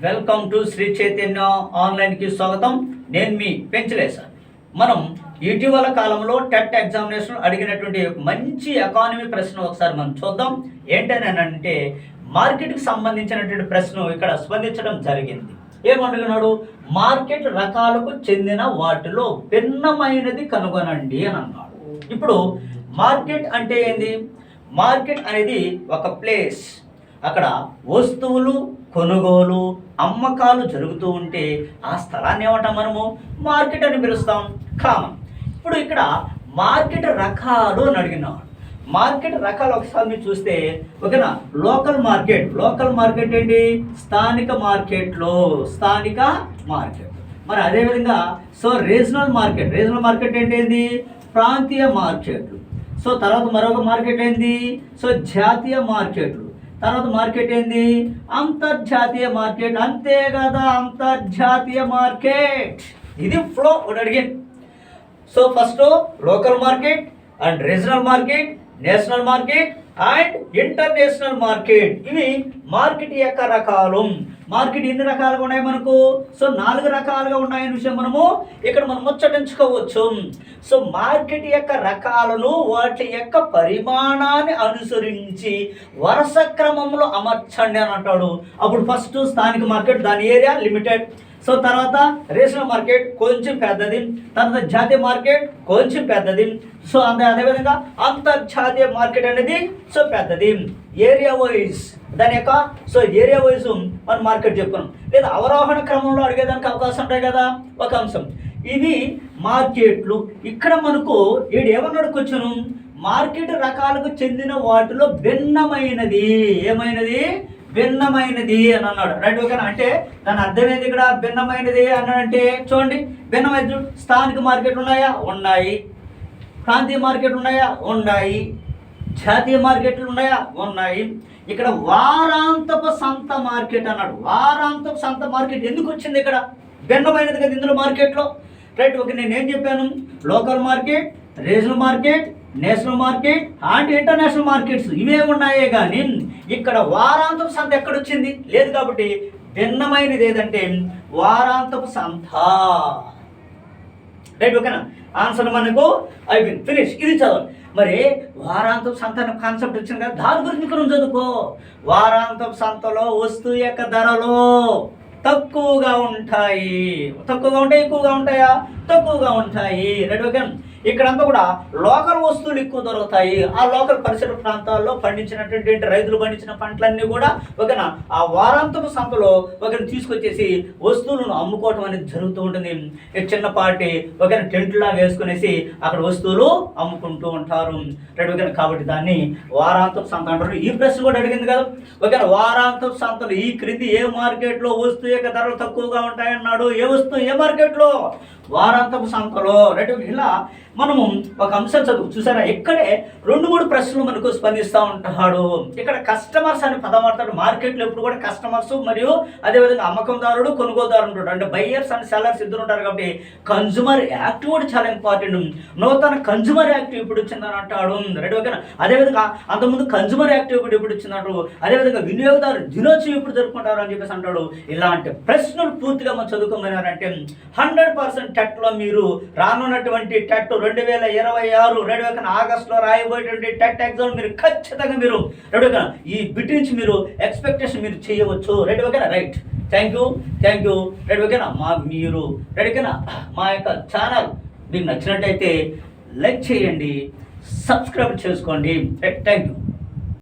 Welcome to Shri Chaitanya ఆన్లైన్కి స్వాగతం. నేను మీ పెంచలేసాను. మనం ఇటీవల కాలంలో టెట్ ఎగ్జామినేషన్ అడిగినటువంటి మంచి ఎకానమీ ప్రశ్న ఒకసారి మనం చూద్దాం. ఏంటనంటే మార్కెట్కి సంబంధించినటువంటి ప్రశ్న ఇక్కడ స్పందించడం జరిగింది. ఏమడుగున్నాడు? మార్కెట్ రకాలకు చెందిన వాటిలో భిన్నమైనది కనుగొనండి అని అన్నాడు. ఇప్పుడు మార్కెట్ అంటే ఏంది? మార్కెట్ అనేది ఒక ప్లేస్, అక్కడ వస్తువులు కొనుగోలు అమ్మకాలు జరుగుతూ ఉంటే ఆ స్థలాన్ని ఏమంటాం మనము? మార్కెట్ అని పిలుస్తాం. కామన్. ఇప్పుడు ఇక్కడ మార్కెట్ రకాలు అని అడిగినాడు. మార్కెట్ రకాలు ఒకసారి మీరు చూస్తే ఓకేనా, లోకల్ మార్కెట్ ఏంటి? స్థానిక మార్కెట్. మరి అదేవిధంగా రీజనల్ మార్కెట్ ఏంటి? ప్రాంతీయ మార్కెట్లు. తర్వాత మరొక మార్కెట్ ఏంది? జాతీయ మార్కెట్లు. తర్వాత మార్కెట్ ఏంది? అంతర్జాతీయ మార్కెట్. అంతే కదా, అంతర్జాతీయ మార్కెట్. ఇది ఫ్లో అడిగింది. First local market and regional market, national market and international market. ఇవి మార్కెట్ యొక్క రకాలు. మార్కెట్ ఎన్ని రకాలుగా ఉన్నాయి మనకు? 4 రకాలుగా ఉన్నాయనే విషయం మనం ముచ్చటించుకోవచ్చు. మార్కెట్ యొక్క రకాలను వాటి యొక్క పరిమాణాన్ని అనుసరించి వరుస క్రమంలో అమర్చండి అని అంటాడు. అప్పుడు ఫస్ట్ స్థానిక మార్కెట్, దాని ఏరియా లిమిటెడ్. తర్వాత రీజనల్ మార్కెట్ కొంచెం పెద్దది. తర్వాత జాతీయ మార్కెట్ కొంచెం పెద్దది. అదేవిధంగా అంతర్జాతీయ మార్కెట్ అనేది పెద్దది. ఏరియా వైజ్ దాని యొక్క ఏరియా వైజ్ మనం మార్కెట్ చెప్పుకున్నాం. లేదా అవరోహణ క్రమంలో అడిగేదానికి అవకాశం ఉంటాయి కదా ఒక అంశం. ఇవి మార్కెట్లు. ఇక్కడ మనకు ఏమన్నాడు కూర్చొని? మార్కెట్ రకాలకు చెందిన వాటిలో భిన్నమైనది. ఏమైనది? భిన్నమైనది అని అన్నాడు. రైట్, ఓకేనా? అంటే దాని అర్థమైంది ఇక్కడ భిన్నమైనది అన్నాడంటే చూడండి, భిన్నమైనది. స్థానిక మార్కెట్ ఉన్నాయా? ఉన్నాయి. ప్రాంతీయ మార్కెట్ ఉన్నాయా? ఉన్నాయి. జాతీయ మార్కెట్లు ఉన్నాయా? ఉన్నాయి. ఇక్కడ వారాంతపు సంత మార్కెట్ అన్నాడు. వారాంతపు సంత మార్కెట్ ఎందుకు వచ్చింది ఇక్కడ? భిన్నమైనది కదా ఇందులో మార్కెట్లో. Right, okay. నేనేం చెప్పాను? Local market, regional market, national market and international markets ఇవే ఉన్నాయే కానీ ఇక్కడ వారాంతపు సంత ఎక్కడొచ్చింది? లేదు. కాబట్టి భిన్నమైనది ఏదంటే వారాంతపు సంత. రైట్, ఓకేనా? ఆన్సర్ మనకు అయిపోయింది, ఫినిష్. ఇది చదవాలి. మరి వారాంతపు సంత కాన్సెప్ట్ వచ్చింది కదా, దాని గురించి మనం చదువుకో. వారాంతపు సంతలో వస్తువు యొక్క ధరలు తక్కువగా ఉంటాయి. ఎక్కువగా ఉంటాయా? తక్కువగా ఉంటాయి. Right, okay. ఇక్కడంతా కూడా లోకల్ వస్తువులు ఎక్కువ దొరుకుతాయి. ఆ లోకల్ పరిసర ప్రాంతాల్లో పండించినటువంటి రైతులు పండించిన పంటలన్నీ కూడా ఒకనా ఆ వారాంతపు సంతలో ఒకరిని తీసుకొచ్చేసి వస్తువులను అమ్ముకోవటం అనేది జరుగుతూ ఉంటుంది. చిన్నపాటి ఒకరిని టెంట్లాగా వేసుకునేసి అక్కడ వస్తువులు అమ్ముకుంటూ ఉంటారు. Right, okay. కాబట్టి దాన్ని వారాంతపు సంత అంటారు. ఈ ప్రశ్న కూడా అడిగింది కదా, ఓకే. వారాంతపు సంతలు ఈ క్రింది ఏ మార్కెట్లో వస్తువు యొక్క ధరలు తక్కువగా ఉంటాయన్నాడు? ఏ వస్తువు ఏ మార్కెట్లో? వారాంతపు సంతలో. రైట్, ఇలా మనము ఒక అంశం చూసారా, ఇక్కడే 2-3 ప్రశ్నలు మనకు స్పందిస్తూ ఉంటాడు. ఇక్కడ కస్టమర్స్ అని పదం వాడతాడు. మార్కెట్లో ఎప్పుడు కూడా కస్టమర్స్ మరియు అదేవిధంగా అమ్మకందారుడు కొనుగోలుదారు ఉంటాడు. అంటే బయ్యర్స్ అండ్ సెల్లర్స్ ఇద్దరు ఉంటారు. కాబట్టి కన్జ్యూమర్ యాక్ట్ కూడా చాలా ఇంపార్టెంట్. నూతన కన్జ్యూమర్ యాక్ట్ ఇప్పుడు వచ్చిందని అంటాడు. రైట్, ఓకేనా? అదేవిధంగా అంతకుముందు కన్జ్యూమర్ యాక్ట్ ఇప్పుడు వచ్చిందంటాడు. అదేవిధంగా వినియోగదారు దినోత్సవం ఎప్పుడు జరుపుకుంటారు అని చెప్పేసి అంటాడు. ఇలాంటి ప్రశ్నలు పూర్తిగా మనం చదువుకోమన్నారంటే 100% టెట్లో మీరు రానున్నటువంటి టెట్ 2026 ఆగస్టులో రాయబోయేటువంటి టెట్ ఎగ్జామ్ మీరు ఖచ్చితంగా మీరు ఈ బిట్ నుంచి మీరు ఎక్స్పెక్టేషన్ మీరు చేయవచ్చు. రైట్, ఓకేనా? Right, thank you. రైట్, ఓకేనా? మీరు రైట్, ఓకేనా? మా యొక్క ఛానల్ మీకు నచ్చినట్టయితే లైక్ చేయండి, సబ్స్క్రైబ్ చేసుకోండి. Right, thank you.